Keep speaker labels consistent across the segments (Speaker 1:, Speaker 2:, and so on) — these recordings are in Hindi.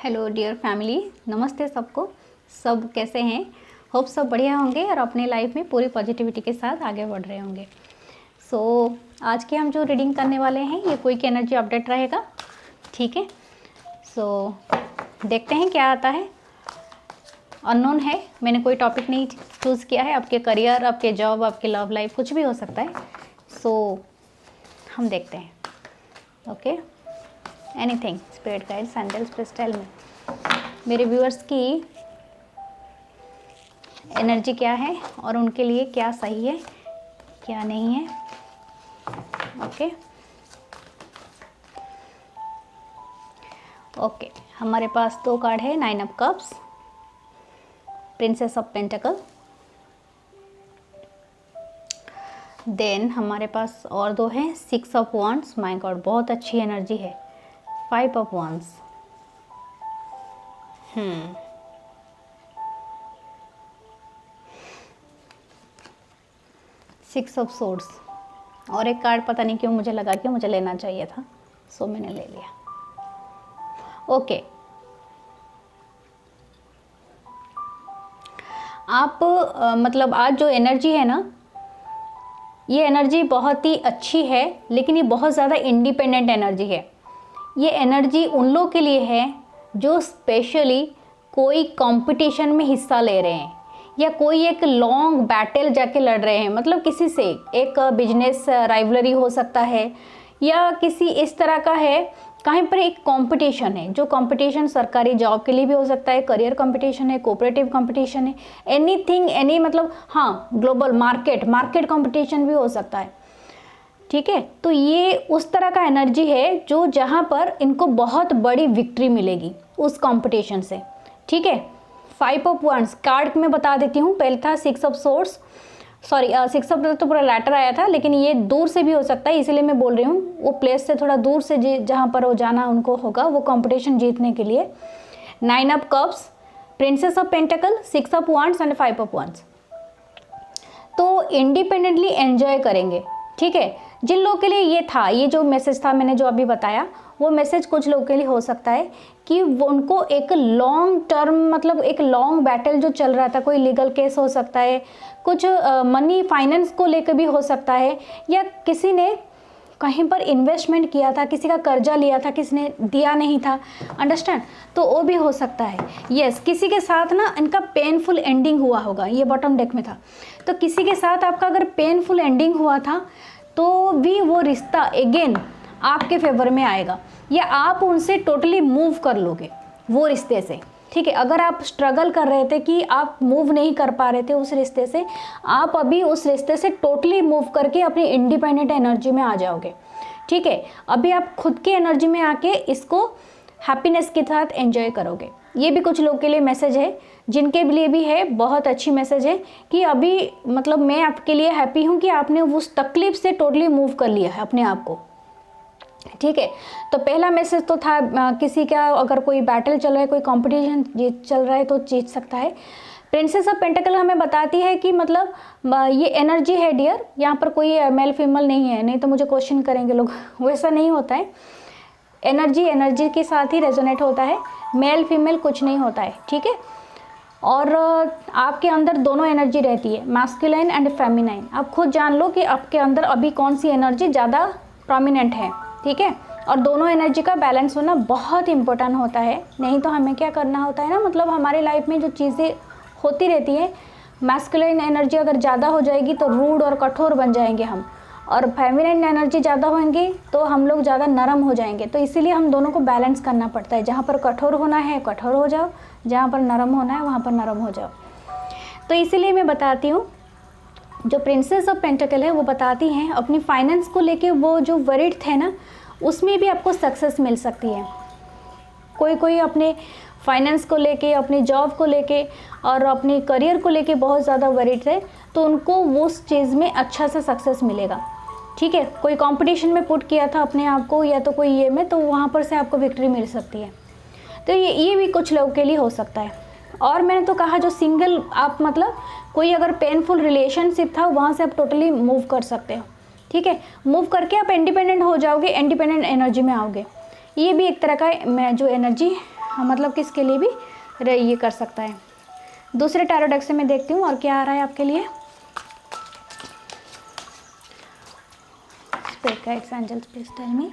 Speaker 1: हेलो डियर फैमिली, नमस्ते सबको। सब कैसे हैं? होप सब बढ़िया होंगे और अपने लाइफ में पूरी पॉजिटिविटी के साथ आगे बढ़ रहे होंगे। आज के हम जो रीडिंग करने वाले हैं ये क्विक एनर्जी अपडेट रहेगा, ठीक है। देखते हैं क्या आता है। अननोन है, मैंने कोई टॉपिक नहीं चूज़ किया है। आपके करियर, आपके जॉब, आपके लव लाइफ कुछ भी हो सकता है। हम देखते हैं। Okay, anything spirit guides angels please tell me, मेरे व्यूअर्स की एनर्जी क्या है और उनके लिए क्या सही है क्या नहीं है। ओके ओके, हमारे पास दो कार्ड है, 9 of cups, princess of pentacle. Then हमारे पास और दो हैं, 6 ऑफ वांड्स। माय गॉड, बहुत अच्छी एनर्जी है। 5 ऑफ वांड्स, 6 ऑफ सोर्ड्स और एक कार्ड पता नहीं क्यों मुझे लगा कि मुझे लेना चाहिए था, सो मैंने ले लिया। ओके, आप मतलब आज जो एनर्जी है ना, ये एनर्जी बहुत ही अच्छी है, लेकिन ये बहुत ज़्यादा इंडिपेंडेंट एनर्जी है। ये एनर्जी उन लोगों के लिए है जो स्पेशली कोई कंपटीशन में हिस्सा ले रहे हैं या कोई एक लॉन्ग बैटल जाके लड़ रहे हैं। मतलब किसी से एक बिजनेस राइवलरी हो सकता है या किसी इस तरह का है, कहीं पर एक कंपटीशन है। जो कंपटीशन सरकारी जॉब के लिए भी हो सकता है, करियर कंपटीशन है, कोऑपरेटिव कंपटीशन है, एनीथिंग एनी, मतलब हाँ, ग्लोबल मार्केट कंपटीशन भी हो सकता है, ठीक है। तो ये उस तरह का एनर्जी है जो जहाँ पर इनको बहुत बड़ी विक्ट्री मिलेगी उस कंपटीशन से, ठीक है। 5 ऑफ वांड्स कार्ड में बता देती हूँ। पहले था 6 ऑफ सोर्ड्स, सॉरी 6 ऑफ तो पूरा लेटर आया था, लेकिन ये दूर से भी हो सकता है, इसीलिए मैं बोल रही हूँ वो प्लेस से थोड़ा दूर से जहाँ पर वो जाना उनको होगा वो कंपटीशन जीतने के लिए। 9 of cups, princess of pentacle, 6 of wands and 5 of wands. तो इंडिपेंडेंटली एंजॉय करेंगे, ठीक है। जिन लोगों के लिए ये था, ये जो मैसेज था मैंने जो अभी बताया, वो मैसेज कुछ लोगों के लिए हो सकता है कि वो उनको एक लॉन्ग टर्म, मतलब एक लॉन्ग बैटल जो चल रहा था, कोई लीगल केस हो सकता है, कुछ मनी फाइनेंस को लेकर भी हो सकता है, या किसी ने कहीं पर इन्वेस्टमेंट किया था, किसी का कर्जा लिया था, किसी ने दिया नहीं था, अंडरस्टैंड, तो वो भी हो सकता है। यस, किसी के साथ ना इनका पेनफुल एंडिंग हुआ होगा, ये बॉटम डेक में था। तो किसी के साथ आपका अगर पेनफुल एंडिंग हुआ था तो भी वो रिश्ता अगेन आपके फेवर में आएगा, या आप उनसे टोटली मूव कर लोगे वो रिश्ते से, ठीक है। अगर आप स्ट्रगल कर रहे थे कि आप मूव नहीं कर पा रहे थे उस रिश्ते से, आप अभी उस रिश्ते से टोटली मूव करके अपनी इंडिपेंडेंट एनर्जी में आ जाओगे, ठीक है। अभी आप खुद की एनर्जी में आके इसको हैप्पीनेस के साथ एंजॉय करोगे। ये भी कुछ लोगों के लिए मैसेज है, जिनके लिए भी है बहुत अच्छी मैसेज है कि अभी मतलब मैं आपके लिए हैप्पी हूँ कि आपने उस तकलीफ से टोटली मूव कर लिया है अपने आप को, ठीक है। तो पहला मैसेज तो था किसी का अगर कोई बैटल चल रहा है, कोई कंपटीशन चल रहा है तो जीत सकता है। प्रिंसेस ऑफ पेंटिकल हमें बताती है कि मतलब ये एनर्जी है डियर, यहाँ पर कोई मेल फीमेल नहीं है, नहीं तो मुझे क्वेश्चन करेंगे लोग, वैसा नहीं होता है। एनर्जी के साथ ही रेजोनेट होता है, मेल फीमेल कुछ नहीं होता है, ठीक है। और आपके अंदर दोनों एनर्जी रहती है, मैस्कुलिन एंड फेमिनाइन। आप खुद जान लो कि आपके अंदर अभी कौन सी एनर्जी ज़्यादा प्रोमिनेंट है, ठीक है। और दोनों एनर्जी का बैलेंस होना बहुत इंपॉर्टेंट होता है, नहीं तो हमें क्या करना होता है ना, मतलब हमारे लाइफ में जो चीज़ें होती रहती है, मैस्कुलिन एनर्जी अगर ज़्यादा हो जाएगी तो रूड और कठोर बन जाएंगे हम, और फेमिनिन एनर्जी ज़्यादा होंगी तो हम लोग ज़्यादा नरम हो जाएंगे। तो इसीलिए हम दोनों को बैलेंस करना पड़ता है, जहाँ पर कठोर होना है कठोर हो जाओ, जहाँ पर नरम होना है वहाँ पर नरम हो जाओ। तो इसीलिए मैं बताती हूँ, जो प्रिंसेस ऑफ पेंटिकल है वो बताती हैं अपनी फाइनेंस को लेके, वो जो वरीड थे ना उसमें भी आपको सक्सेस मिल सकती है। कोई अपने फाइनेंस को लेके, अपनी जॉब को लेके और अपनी करियर को लेके बहुत ज़्यादा वरीड थे, तो उनको उस चीज़ में अच्छा सा सक्सेस मिलेगा, ठीक है। कोई कंपटीशन में पुट किया था अपने आप को या तो कोई ये में, तो वहाँ पर से आपको विक्ट्री मिल सकती है। तो ये भी कुछ लोगों के लिए हो सकता है। और मैंने तो कहा जो सिंगल आप, मतलब कोई अगर पेनफुल रिलेशनशिप था वहाँ से आप टोटली मूव कर सकते हो, ठीक है। मूव करके आप इंडिपेंडेंट हो जाओगे, इंडिपेंडेंट एनर्जी में आओगे। ये भी एक तरह का मैं जो एनर्जी हाँ, मतलब किसके लिए भी ये कर सकता है। दूसरे टैरो डेक से मैं देखती हूँ और क्या आ रहा है आपके लिए। Spirit guides, angels, please tell me.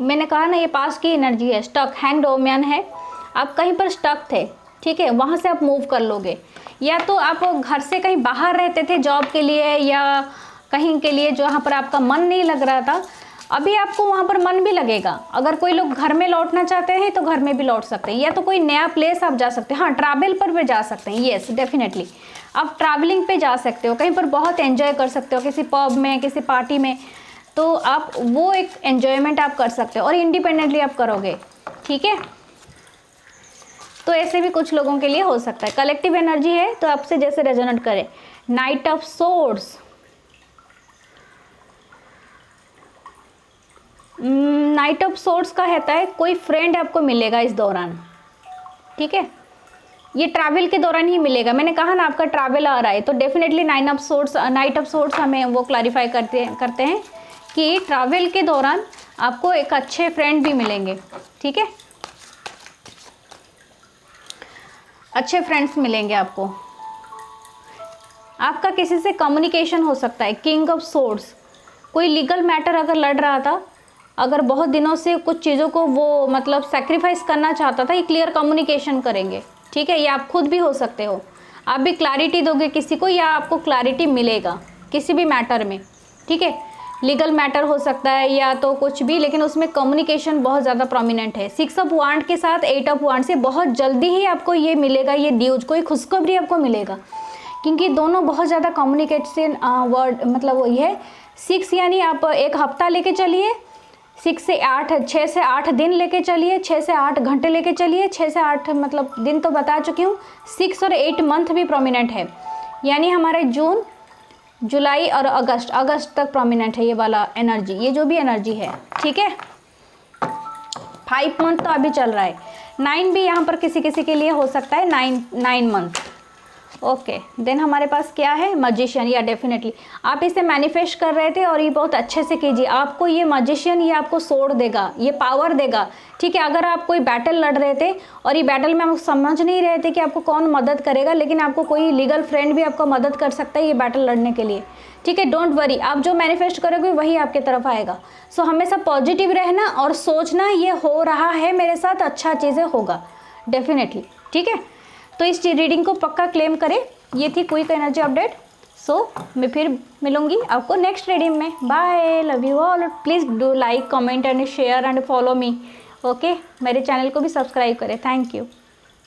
Speaker 1: मैंने कहा ना, ये पास की एनर्जी है, स्टक, हैंग्ड वुमन है। आप कहीं पर स्टक थे, ठीक है, वहाँ से आप मूव कर लोगे। या तो आप घर से कहीं बाहर रहते थे जॉब के लिए या कहीं के लिए, जहाँ पर आपका मन नहीं लग रहा था, अभी आपको वहाँ पर मन भी लगेगा। अगर कोई लोग घर में लौटना चाहते हैं तो घर में भी लौट सकते हैं, या तो कोई नया प्लेस आप जा सकते हैं। हाँ, ट्रैवल पर भी जा सकते हैं, येस डेफिनेटली आप ट्रैवलिंग पे जा सकते हो, कहीं पर बहुत एंजॉय कर सकते हो, किसी पब में, किसी पार्टी में, तो आप वो एक एन्जॉयमेंट आप कर सकते हो और इंडिपेंडेंटली आप करोगे, ठीक है। तो ऐसे भी कुछ लोगों के लिए हो सकता है। कलेक्टिव एनर्जी है तो आपसे जैसे रेजोनेट करे। Night of swords, night of swords का कहता है कोई फ्रेंड आपको मिलेगा इस दौरान, ठीक है। ये ट्रैवल के दौरान ही मिलेगा। मैंने कहा ना आपका ट्रैवल आ रहा है, तो डेफिनेटली नाइट ऑफ सोर्ड्स हमें वो क्लैरिफाई करते हैं कि ट्रैवल के दौरान आपको एक अच्छे फ्रेंड भी मिलेंगे, ठीक है, अच्छे फ्रेंड्स मिलेंगे आपको। आपका किसी से कम्युनिकेशन हो सकता है। किंग ऑफ सोर्ड्स, कोई लीगल मैटर अगर लड़ रहा था, अगर बहुत दिनों से कुछ चीज़ों को वो मतलब सेक्रीफाइस करना चाहता था, ये क्लियर कम्युनिकेशन करेंगे, ठीक है। ये आप खुद भी हो सकते हो, आप भी क्लैरिटी दोगे किसी को या आपको क्लैरिटी मिलेगा किसी भी मैटर में, ठीक है। लीगल मैटर हो सकता है या तो कुछ भी, लेकिन उसमें कम्युनिकेशन बहुत ज़्यादा प्रोमिनेंट है। 6 ऑफ वांड के साथ 8 ऑफ वांड से बहुत जल्दी ही आपको ये मिलेगा, ये न्यूज, कोई खुशखबरी आपको मिलेगा, क्योंकि दोनों बहुत ज़्यादा कम्युनिकेशन वर्ड मतलब वही है। 6 यानी आप एक हफ्ता लेके चलिए, 6 से 8 दिन लेके चलिए, 6 से 8 घंटे लेके चलिए, 6 से 8 मतलब दिन तो बता चुकी हूँ। 6 और 8 मंथ भी प्रोमिनेंट है, यानी हमारे जून, जुलाई और अगस्त तक प्रोमिनेंट है ये वाला एनर्जी, ये जो भी एनर्जी है, ठीक है। 5 मंथ तो अभी चल रहा है। 9 भी यहाँ पर किसी किसी के लिए हो सकता है, 9 मंथ। ओके, देन हमारे पास क्या है, मैजिशियन। या डेफिनेटली आप इसे मैनिफेस्ट कर रहे थे और ये बहुत अच्छे से कीजिए। आपको ये मैजिशियन ये आपको सोर्ड देगा, ये पावर देगा, ठीक है। अगर आप कोई बैटल लड़ रहे थे और ये बैटल में आप समझ नहीं रहे थे कि आपको कौन मदद करेगा, लेकिन आपको कोई लीगल फ्रेंड भी आपको मदद कर सकता है ये बैटल लड़ने के लिए, ठीक है। डोंट वरी, आप जो मैनिफेस्ट करोगे वही आपके तरफ आएगा। सो हमेशा पॉजिटिव रहना और सोचना ये हो रहा है मेरे साथ, अच्छा चीज़ें होगा डेफिनेटली, ठीक है। तो इस रीडिंग को पक्का क्लेम करें। ये थी क्विक एनर्जी अपडेट। सो मैं फिर मिलूंगी आपको नेक्स्ट रीडिंग में। Bye, love you all. Please do like, comment and share and follow me, okay. मेरे चैनल को भी सब्सक्राइब करें। Thank you.